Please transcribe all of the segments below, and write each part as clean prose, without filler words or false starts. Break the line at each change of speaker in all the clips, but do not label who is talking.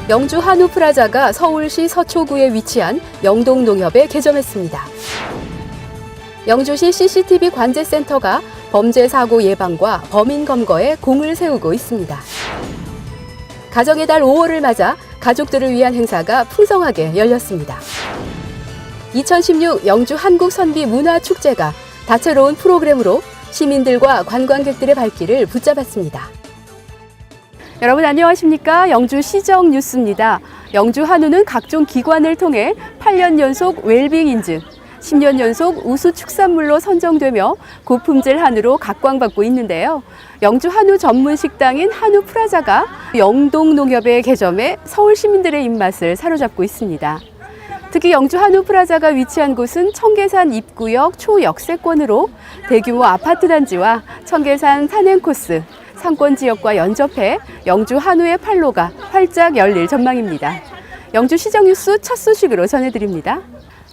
영주 한우프라자가 서울시 서초구에 위치한 영동농협에 개점했습니다. 영주시 CCTV 관제센터가 범죄 사고 예방과 범인 검거에 공을 세우고 있습니다. 가정의 달 5월을 맞아 가족들을 위한 행사가 풍성하게 열렸습니다. 2016 영주 한국선비문화축제가 다채로운 프로그램으로 시민들과 관광객들의 발길을 붙잡았습니다. 여러분 안녕하십니까? 영주 시정 뉴스입니다. 영주 한우는 각종 기관을 통해 8년 연속 웰빙 인증, 10년 연속 우수 축산물로 선정되며 고품질 한우로 각광받고 있는데요. 영주 한우 전문 식당인 한우프라자가 영동농협의 개점에 서울 시민들의 입맛을 사로잡고 있습니다. 특히 영주 한우프라자가 위치한 곳은 청계산 입구역 초역세권으로 대규모 아파트 단지와 청계산 산행코스, 상권 지역과 연접해 영주 한우의 판로가 활짝 열릴 전망입니다. 영주 시정뉴스 첫 소식으로 전해드립니다.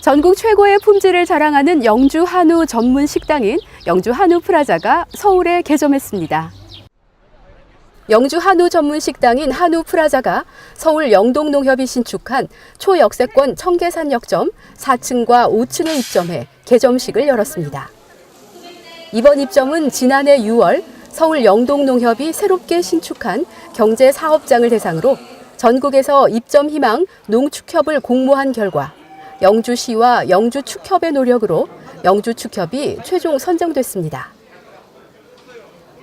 전국 최고의 품질을 자랑하는 영주 한우 전문 식당인 영주 한우프라자가 서울에 개점했습니다. 영주 한우 전문 식당인 한우프라자가 서울 영동농협이 신축한 초역세권 청계산역점 4층과 5층에 입점해 개점식을 열었습니다. 이번 입점은 지난해 6월 서울 영동농협이 새롭게 신축한 경제사업장을 대상으로 전국에서 입점 희망 농축협을 공모한 결과 영주시와 영주축협의 노력으로 영주축협이 최종 선정됐습니다.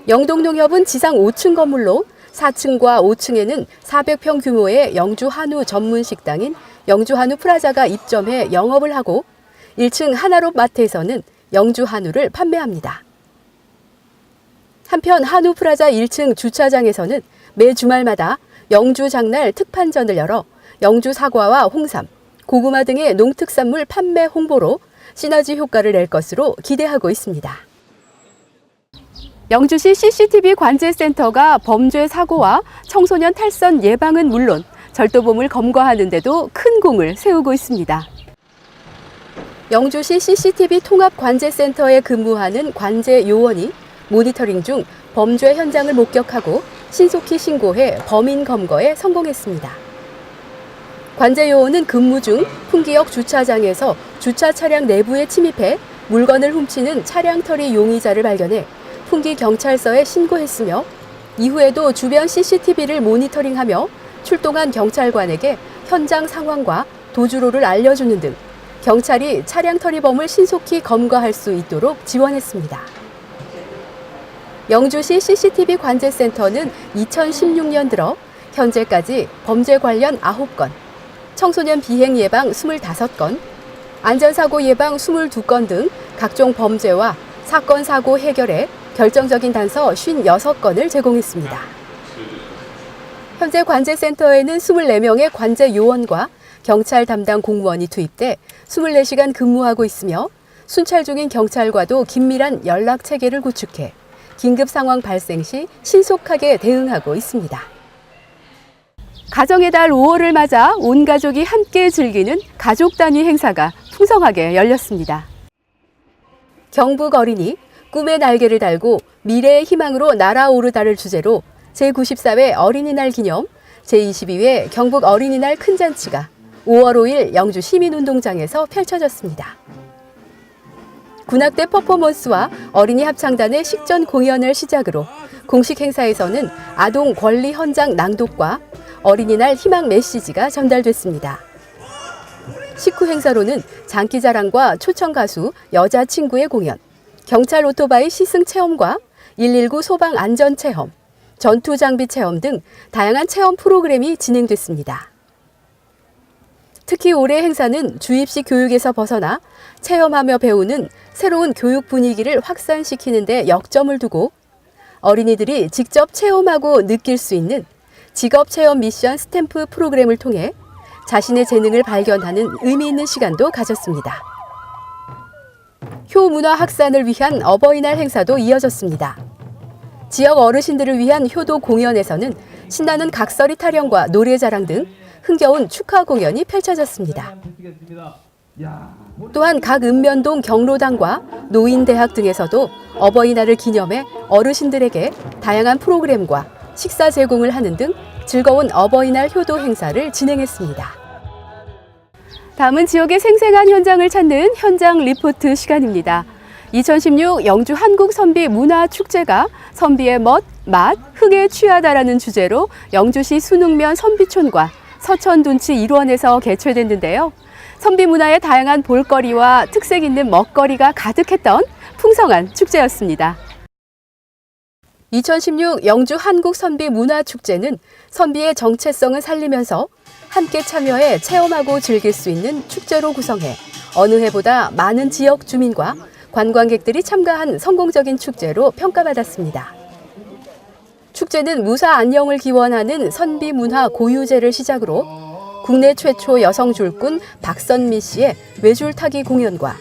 영동농협은 지상 5층 건물로 4층과 5층에는 400평 규모의 영주 한우 전문 식당인 영주 한우 프라자가 입점해 영업을 하고 1층 하나롭 마트에서는 영주 한우를 판매합니다. 한편 한우프라자 1층 주차장에서는 매 주말마다 영주 장날 특판전을 열어 영주 사과와 홍삼, 고구마 등의 농특산물 판매 홍보로 시너지 효과를 낼 것으로 기대하고 있습니다. 영주시 CCTV 관제센터가 범죄 사고와 청소년 탈선 예방은 물론 절도범을 검거하는 데도 큰 공을 세우고 있습니다. 영주시 CCTV 통합관제센터에 근무하는 관제 요원이 모니터링 중 범죄 현장을 목격하고 신속히 신고해 범인 검거에 성공했습니다. 관제 요원은 근무 중 풍기역 주차장에서 주차 차량 내부에 침입해 물건을 훔치는 차량 털이 용의자를 발견해 풍기 경찰서에 신고했으며 이후에도 주변 CCTV를 모니터링하며 출동한 경찰관에게 현장 상황과 도주로를 알려주는 등 경찰이 차량 털이범을 신속히 검거할 수 있도록 지원했습니다. 영주시 CCTV 관제센터는 2016년 들어 현재까지 범죄 관련 9건, 청소년 비행 예방 25건, 안전사고 예방 22건 등 각종 범죄와 사건 사고 해결에 결정적인 단서 56건을 제공했습니다. 현재 관제센터에는 24명의 관제 요원과 경찰 담당 공무원이 투입돼 24시간 근무하고 있으며 순찰 중인 경찰과도 긴밀한 연락 체계를 구축해 긴급 상황 발생 시 신속하게 대응하고 있습니다. 가정의 달 5월을 맞아 온 가족이 함께 즐기는 가족 단위 행사가 풍성하게 열렸습니다. 경북 어린이 꿈의 날개를 달고 미래의 희망으로 날아오르다를 주제로 제94회 어린이날 기념 제22회 경북 어린이날 큰잔치가 5월 5일 영주 시민운동장에서 펼쳐졌습니다. 군악대 퍼포먼스와 어린이 합창단의 식전 공연을 시작으로 공식 행사에서는 아동 권리 헌장 낭독과 어린이날 희망 메시지가 전달됐습니다. 식후 행사로는 장기자랑과 초청 가수 여자친구의 공연, 경찰 오토바이 시승 체험과 119 소방 안전 체험, 전투 장비 체험 등 다양한 체험 프로그램이 진행됐습니다. 특히 올해 행사는 주입식 교육에서 벗어나 체험하며 배우는 새로운 교육 분위기를 확산시키는 데 역점을 두고 어린이들이 직접 체험하고 느낄 수 있는 직업 체험 미션 스탬프 프로그램을 통해 자신의 재능을 발견하는 의미 있는 시간도 가졌습니다. 효문화 확산을 위한 어버이날 행사도 이어졌습니다. 지역 어르신들을 위한 효도 공연에서는 신나는 각설이 타령과 노래자랑 등 흥겨운 축하 공연이 펼쳐졌습니다. 또한 각 읍면동 경로당과 노인대학 등에서도 어버이날을 기념해 어르신들에게 다양한 프로그램과 식사 제공을 하는 등 즐거운 어버이날 효도 행사를 진행했습니다. 다음은 지역의 생생한 현장을 찾는 현장 리포트 시간입니다. 2016 영주 한국선비문화축제가 선비의 멋, 맛, 흥에 취하다라는 주제로 영주시 순흥면 선비촌과 서천둔치 일원에서 개최됐는데요. 선비 문화의 다양한 볼거리와 특색 있는 먹거리가 가득했던 풍성한 축제였습니다. 2016 영주 한국선비문화축제는 선비의 정체성을 살리면서 함께 참여해 체험하고 즐길 수 있는 축제로 구성해 어느 해보다 많은 지역 주민과 관광객들이 참가한 성공적인 축제로 평가받았습니다. 축제는 무사 안녕을 기원하는 선비 문화 고유제를 시작으로 국내 최초 여성 줄꾼 박선미 씨의 외줄타기 공연과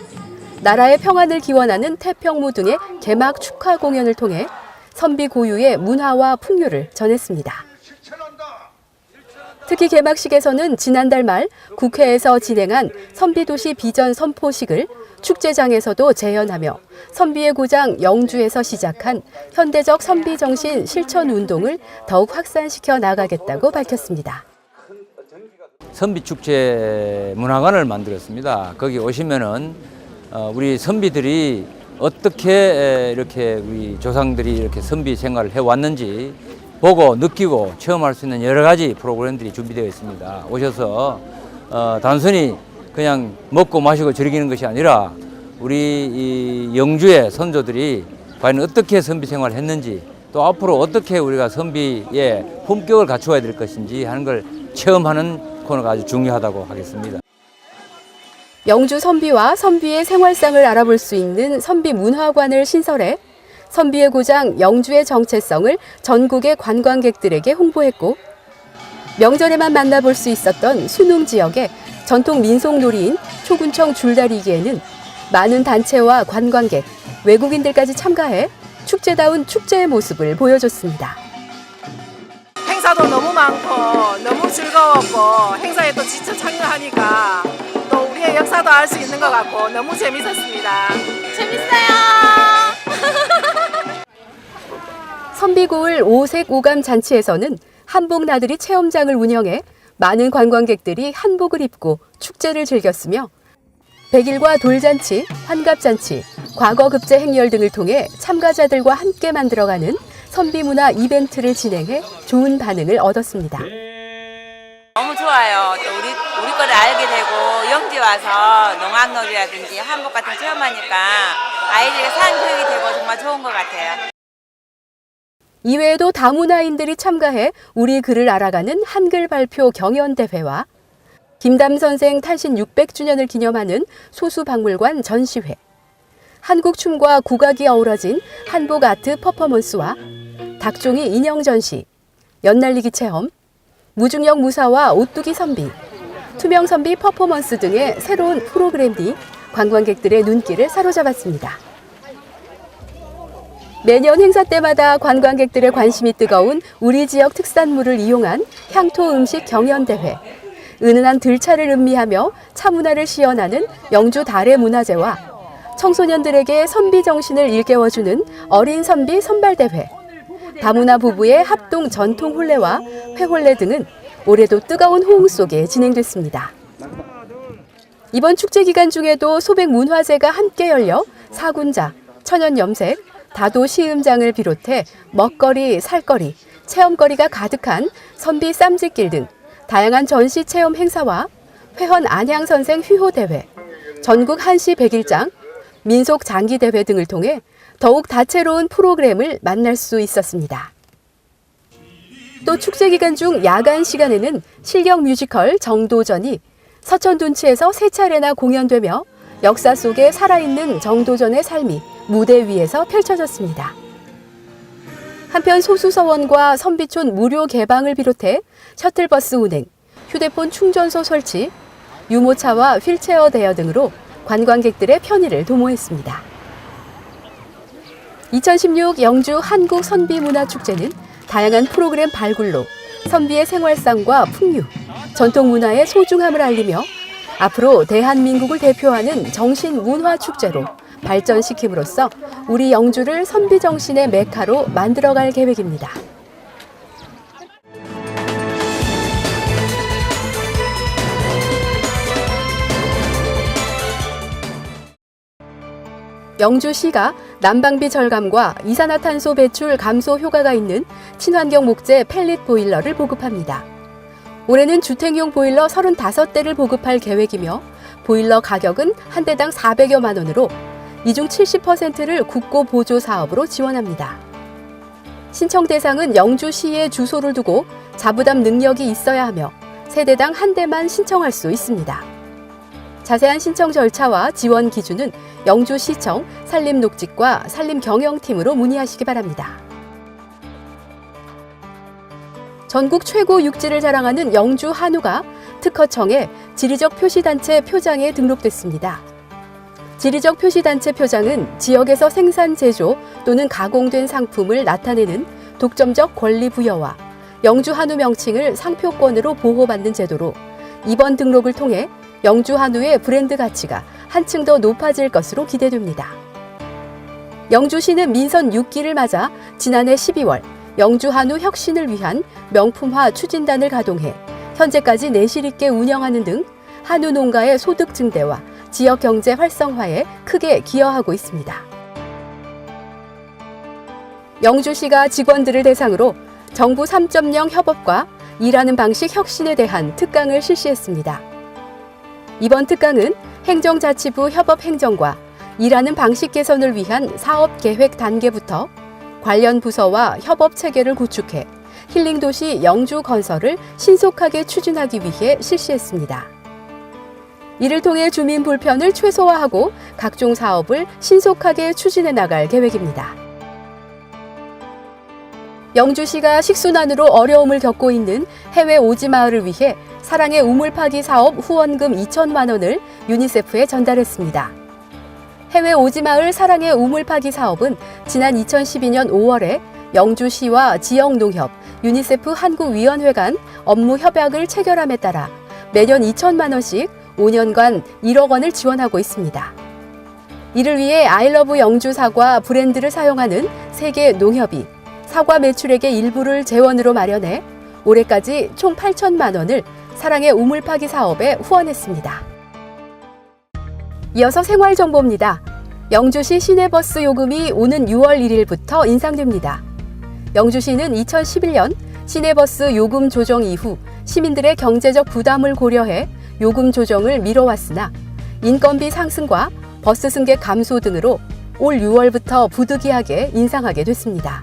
나라의 평안을 기원하는 태평무 등의 개막 축하 공연을 통해 선비 고유의 문화와 풍요를 전했습니다. 특히 개막식에서는 지난달 말 국회에서 진행한 선비도시 비전 선포식을 축제장에서도 재현하며 선비의 고장 영주에서 시작한 현대적 선비 정신 실천 운동을 더욱 확산시켜 나가겠다고 밝혔습니다.
선비축제 문화관을 만들었습니다. 거기 오시면은 우리 선비들이 어떻게 이렇게 우리 조상들이 이렇게 선비 생활을 해왔는지 보고 느끼고 체험할 수 있는 여러 가지 프로그램들이 준비되어 있습니다. 오셔서 단순히 그냥 먹고 마시고 즐기는 것이 아니라 우리 이 영주의 선조들이 과연 어떻게 선비 생활을 했는지 또 앞으로 어떻게 우리가 선비의 품격을 갖추어야 될 것인지 하는 걸 체험하는 코너가 아주 중요하다고 하겠습니다.
영주 선비와 선비의 생활상을 알아볼 수 있는 선비 문화관을 신설해 선비의 고장 영주의 정체성을 전국의 관광객들에게 홍보했고 명절에만 만나볼 수 있었던 순흥 지역의 전통 민속놀이인 초군청 줄다리기에는 많은 단체와 관광객, 외국인들까지 참가해 축제다운 축제의 모습을 보여줬습니다.
행사도 너무 많고 너무 즐거웠고 행사에 또 직접 참여하니까 또 우리의 역사도 알 수 있는 것 같고 너무 재밌었습니다.
재밌어요.
선비고을 오색 오감 잔치에서는 한복 나들이 체험장을 운영해 많은 관광객들이 한복을 입고 축제를 즐겼으며 백일과 돌잔치, 환갑잔치, 과거급제 행렬 등을 통해 참가자들과 함께 만들어가는 선비문화 이벤트를 진행해 좋은 반응을 얻었습니다.
너무 좋아요. 또 우리 거를 알게 되고 영주에 와서 농악놀이라든지 한복 같은 거 체험하니까 아이들의 사는 교육이 되고 정말 좋은 것 같아요.
이외에도 다문화인들이 참가해 우리 글을 알아가는 한글 발표 경연대회와 김담 선생 탄신 600주년을 기념하는 소수박물관 전시회, 한국 춤과 국악이 어우러진 한복 아트 퍼포먼스와 닭종이 인형 전시, 연날리기 체험, 무중력 무사와 오뚜기 선비, 투명 선비 퍼포먼스 등의 새로운 프로그램이 관광객들의 눈길을 사로잡았습니다. 매년 행사 때마다 관광객들의 관심이 뜨거운 우리 지역 특산물을 이용한 향토 음식 경연대회, 은은한 들차를 음미하며 차문화를 시연하는 영주 달의 문화제와 청소년들에게 선비 정신을 일깨워주는 어린 선비 선발대회, 다문화 부부의 합동 전통 혼례와 회혼례 등은 올해도 뜨거운 호응 속에 진행됐습니다. 이번 축제 기간 중에도 소백 문화제가 함께 열려 사군자, 천연염색, 다도 시음장을 비롯해 먹거리, 살거리, 체험거리가 가득한 선비 쌈짓길 등 다양한 전시 체험 행사와 회헌 안향선생 휘호대회, 전국 한시 백일장, 민속 장기대회 등을 통해 더욱 다채로운 프로그램을 만날 수 있었습니다. 또 축제 기간 중 야간 시간에는 실력 뮤지컬 정도전이 서천둔치에서 세 차례나 공연되며 역사 속에 살아있는 정도전의 삶이 무대 위에서 펼쳐졌습니다. 한편 소수서원과 선비촌 무료 개방을 비롯해 셔틀버스 운행, 휴대폰 충전소 설치, 유모차와 휠체어 대여 등으로 관광객들의 편의를 도모했습니다. 2016 영주 한국선비문화축제는 다양한 프로그램 발굴로 선비의 생활상과 풍류, 전통문화의 소중함을 알리며 앞으로 대한민국을 대표하는 정신문화축제로 발전시킴으로써 우리 영주를 선비정신의 메카로 만들어갈 계획입니다. 영주시가 난방비 절감과 이산화탄소 배출 감소 효과가 있는 친환경 목재 펠릿 보일러를 보급합니다. 올해는 주택용 보일러 35대를 보급할 계획이며 보일러 가격은 한 대당 400여만 원으로 이 중 70%를 국고 보조 사업으로 지원합니다. 신청 대상은 영주시에 주소를 두고 자부담 능력이 있어야 하며 세대당 한 대만 신청할 수 있습니다. 자세한 신청 절차와 지원 기준은 영주시청 산림녹지과 산림경영팀으로 문의하시기 바랍니다. 전국 최고 육지를 자랑하는 영주 한우가 특허청에 지리적 표시단체 표장에 등록됐습니다. 지리적 표시단체 표장은 지역에서 생산, 제조 또는 가공된 상품을 나타내는 독점적 권리 부여와 영주 한우 명칭을 상표권으로 보호받는 제도로 이번 등록을 통해 영주 한우의 브랜드 가치가 한층 더 높아질 것으로 기대됩니다. 영주시는 민선 6기를 맞아 지난해 12월 영주 한우 혁신을 위한 명품화 추진단을 가동해 현재까지 내실 있게 운영하는 등 한우 농가의 소득 증대와 지역 경제 활성화에 크게 기여하고 있습니다. 영주시가 직원들을 대상으로 정부 3.0 협업과 일하는 방식 혁신에 대한 특강을 실시했습니다. 이번 특강은 행정자치부 협업행정과 일하는 방식 개선을 위한 사업 계획 단계부터 관련 부서와 협업 체계를 구축해 힐링도시 영주 건설을 신속하게 추진하기 위해 실시했습니다. 이를 통해 주민 불편을 최소화하고 각종 사업을 신속하게 추진해 나갈 계획입니다. 영주시가 식순환으로 어려움을 겪고 있는 해외 오지마을을 위해 사랑의 우물파기 사업 후원금 2천만 원을 유니세프에 전달했습니다. 해외 오지마을 사랑의 우물파기 사업은 지난 2012년 5월에 영주시와 지역농협, 유니세프 한국위원회 간 업무 협약을 체결함에 따라 매년 2천만 원씩 5년간 1억 원을 지원하고 있습니다. 이를 위해 아이러브 영주 사과 브랜드를 사용하는 세계 농협이 사과 매출액의 일부를 재원으로 마련해 올해까지 총 8천만 원을 사랑의 우물파기 사업에 후원했습니다. 이어서 생활정보입니다. 영주시 시내버스 요금이 오는 6월 1일부터 인상됩니다. 영주시는 2011년 시내버스 요금 조정 이후 시민들의 경제적 부담을 고려해 요금 조정을 미뤄왔으나 인건비 상승과 버스 승객 감소 등으로 올 6월부터 부득이하게 인상하게 됐습니다.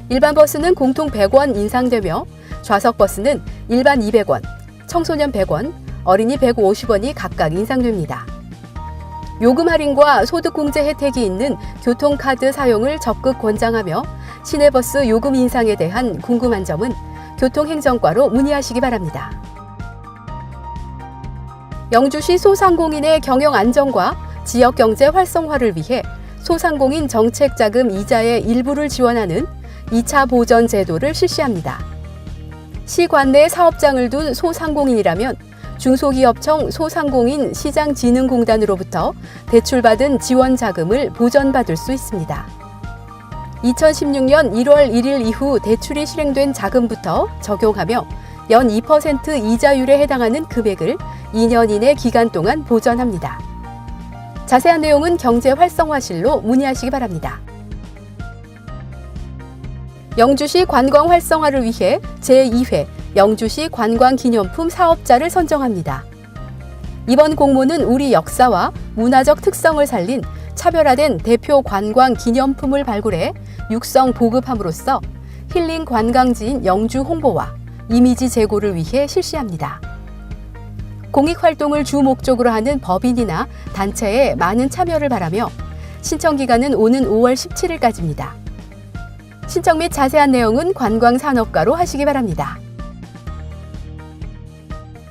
일반 버스는 공통 100원 인상되며 좌석 버스는 일반 200원, 청소년 100원, 어린이 150원이 각각 인상됩니다. 요금 할인과 소득공제 혜택이 있는 교통카드 사용을 적극 권장하며 시내버스 요금 인상에 대한 궁금한 점은 교통행정과로 문의하시기 바랍니다. 영주시 소상공인의 경영 안정과 지역 경제 활성화를 위해 소상공인 정책자금 이자의 일부를 지원하는 2차 보전 제도를 실시합니다. 시 관내에 사업장을 둔 소상공인이라면 중소기업청 소상공인 시장진흥공단으로부터 대출받은 지원 자금을 보전받을 수 있습니다. 2016년 1월 1일 이후 대출이 실행된 자금부터 적용하며 연 2% 이자율에 해당하는 금액을 2년 이내 기간 동안 보전합니다. 자세한 내용은 경제활성화실로 문의하시기 바랍니다. 영주시 관광 활성화를 위해 제2회 영주시 관광기념품 사업자를 선정합니다. 이번 공모는 우리 역사와 문화적 특성을 살린 차별화된 대표 관광 기념품을 발굴해 육성 보급함으로써 힐링 관광지인 영주 홍보와 이미지 제고를 위해 실시합니다. 공익활동을 주 목적으로 하는 법인이나 단체에 많은 참여를 바라며 신청 기간은 오는 5월 17일까지입니다. 신청 및 자세한 내용은 관광산업과로 하시기 바랍니다.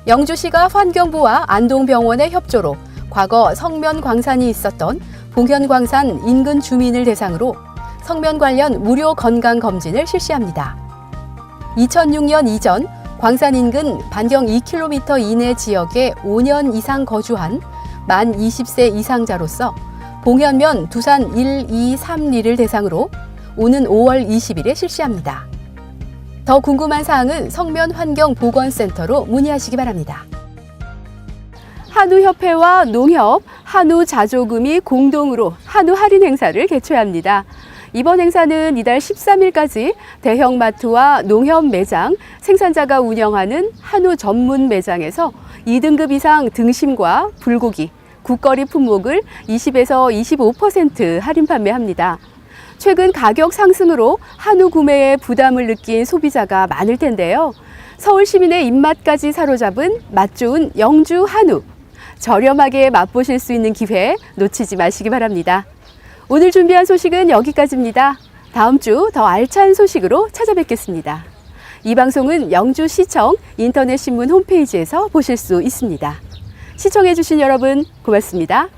영주시가 환경부와 안동병원의 협조로 과거 성면 광산이 있었던 봉현광산 인근 주민을 대상으로 성면 관련 무료 건강검진을 실시합니다. 2006년 이전 광산 인근 반경 2km 이내 지역에 5년 이상 거주한 만 20세 이상자로서 봉현면 두산 1, 2, 3리를 대상으로 오는 5월 20일에 실시합니다. 더 궁금한 사항은 성면환경보건센터로 문의하시기 바랍니다. 한우협회와 농협, 한우자조금이 공동으로 한우 할인 행사를 개최합니다. 이번 행사는 이달 13일까지 대형마트와 농협 매장, 생산자가 운영하는 한우 전문 매장에서 2등급 이상 등심과 불고기, 국거리 품목을 20에서 25% 할인 판매합니다. 최근 가격 상승으로 한우 구매에 부담을 느낀 소비자가 많을 텐데요. 서울 시민의 입맛까지 사로잡은 맛 좋은 영주 한우. 저렴하게 맛보실 수 있는 기회 놓치지 마시기 바랍니다. 오늘 준비한 소식은 여기까지입니다. 다음 주 더 알찬 소식으로 찾아뵙겠습니다. 이 방송은 영주시청 인터넷 신문 홈페이지에서 보실 수 있습니다. 시청해주신 여러분 고맙습니다.